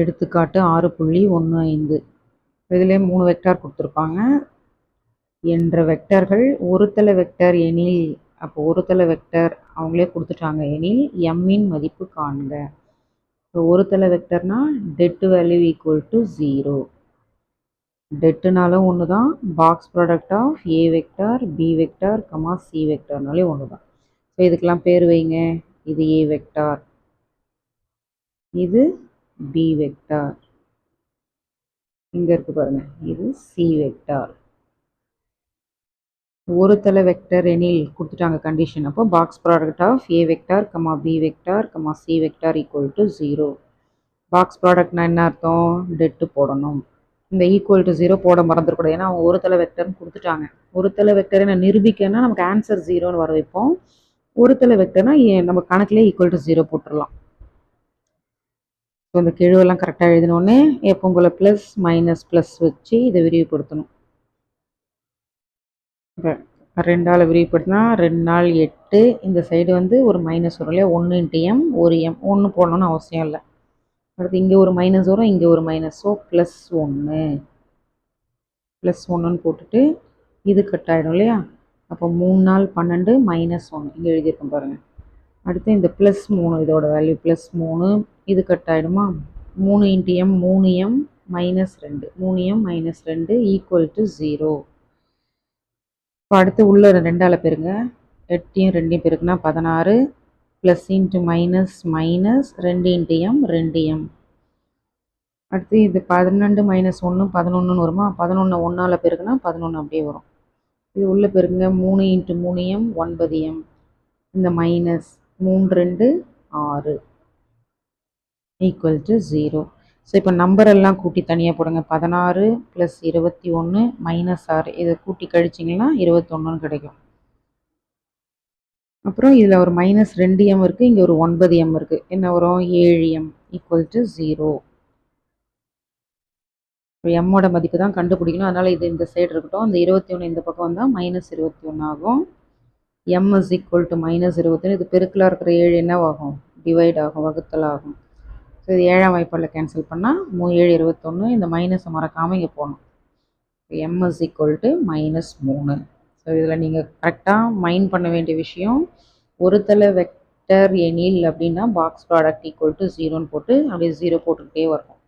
எடுத்துக்காட்டு 6.15 இதிலே 3 வெக்டார் கொடுத்துருப்பாங்க. என்ற வெக்டார்கள் ஒருதலை வெக்டார் எனில், அப்போ ஒருதலை வெக்டார் அவங்களே கொடுத்துட்டாங்க எனில் எம்மின் மதிப்பு காண்க. இப்போ ஒருதலை வெக்டர்னா டெட் வேல்யூ ஈக்குவல் டு 0. டெட்டுனாலும் ஒன்று தான், box product of A vector B vector comma C வெக்டார்னாலே ஒன்று தான். ஸோ இதுக்கெல்லாம் பேர் வைங்க. இது ஏ வெக்டார், இது பி வெக்டார், இங்கே இருக்கு பாருங்க, இது சி வெக்டார். ஒருதலை வெக்டர் எனில் கொடுத்துட்டாங்க கண்டிஷன். அப்போ box product of A vector comma B vector comma C vector equal to 0. Box ப்ராடக்ட்னா என்ன அர்த்தம்? டெட்டு போடணும். இந்த ஈக்குவல் டு 0 போட மறந்துடக்கூடாது, ஏன்னா அவங்க ஒருதலை வெக்டர்னு கொடுத்துட்டாங்க. ஒருதலை வெக்டரை நான் நிரூபிக்கன்னா நமக்கு ஆன்சர் 0ன்னு வர வைப்போம். ஒருதலை வெக்டர்னா நம்ம கணக்கிலே ஈக்குவல் டு 0 போட்டுடலாம். ஸோ இந்த கெழுவெல்லாம் கரெக்டாக எழுதினோடனே எப்போ போல் ப்ளஸ் மைனஸ் ப்ளஸ் வச்சு இதை விரிவுபடுத்தணும். இப்போ 2ஆல் விரிவுபடுத்தினா 2 நாள் 8, இந்த சைடு வந்து ஒரு மைனஸ் வரும் இல்லையா, 1 இன்ட்டு எம், ஒரு எம், 1 போடணும்னு அவசியம் இல்லை. அடுத்து இங்கே ஒரு மைனஸ் வரும், இங்கே ஒரு மைனஸ், ஸோ ப்ளஸ் 1 ப்ளஸ் 1ன்னு போட்டுட்டு இது கட் ஆகிடும் இல்லையா. அப்போ 3 நாள் 12 மைனஸ் 1 இங்கே எழுதியிருக்கோம் பாருங்கள். அடுத்து இந்த ப்ளஸ் 3, இதோட வேல்யூ ப்ளஸ் 3, இது கட் ஆகிடுமா. 3 into M 3m minus 2, 3m minus 2 equal to 0. இப்போ அடுத்து உள்ள 2ஆல் பெருங்க, 8யும் 2யும் பெருக்குனா 16, plus into minus minus 2 into M 2m. அடுத்து இது 12 மைனஸ் 1 11ன்னு வருமா, 11 1ஆல் பெருக்குனா 11 அப்படியே வரும். இது உள்ள பெருங்க, 3 இன்ட்டு 3m 9m, இந்த மைனஸ் 3 2 6 ஈக்குவல் டு 0. ஸோ இப்போ நம்பர் எல்லாம் கூட்டி தனியாக போடுங்க. 16 ப்ளஸ் 21 மைனஸ் 6, இதை கூட்டி கழிச்சிங்கன்னா 21ன்னு கிடைக்கும். அப்புறம் இதில் ஒரு மைனஸ் 2m இருக்குது, இங்கே ஒரு 9m இருக்குது, என்ன வரும் 7m ஈக்குவல் டு 0. இப்போ எம்மோட மதிப்பு தான் கண்டுபிடிக்கணும், அதனால் இது இந்த சைடு இருக்கட்டும். அந்த 21 இந்த பக்கம் வந்தால் மைனஸ் 21 ஆகும். m is equal to minus 21, இது பெருக்கலாக இருக்கிற 7 என்னவாகும், டிவைட் ஆகும், வகுத்தல் ஆகும். ஸோ இது 7ஆம் வாய்ப்பாடில் கேன்சல் பண்ணால் 7 21, இந்த மைனஸை மறக்காமல் இங்கே போகணும். m is equal to -3. So இதில் நீங்கள் கரெக்டாக மைண்ட் பண்ண வேண்டிய விஷயம், ஒருதலை வெக்டர் எனில் அப்படின்னா பாக்ஸ் ப்ராடக்ட் ஈக்குவல் டு 0ன்னு போட்டு அப்படியே 0 போட்டுக்கிட்டே வரணும்.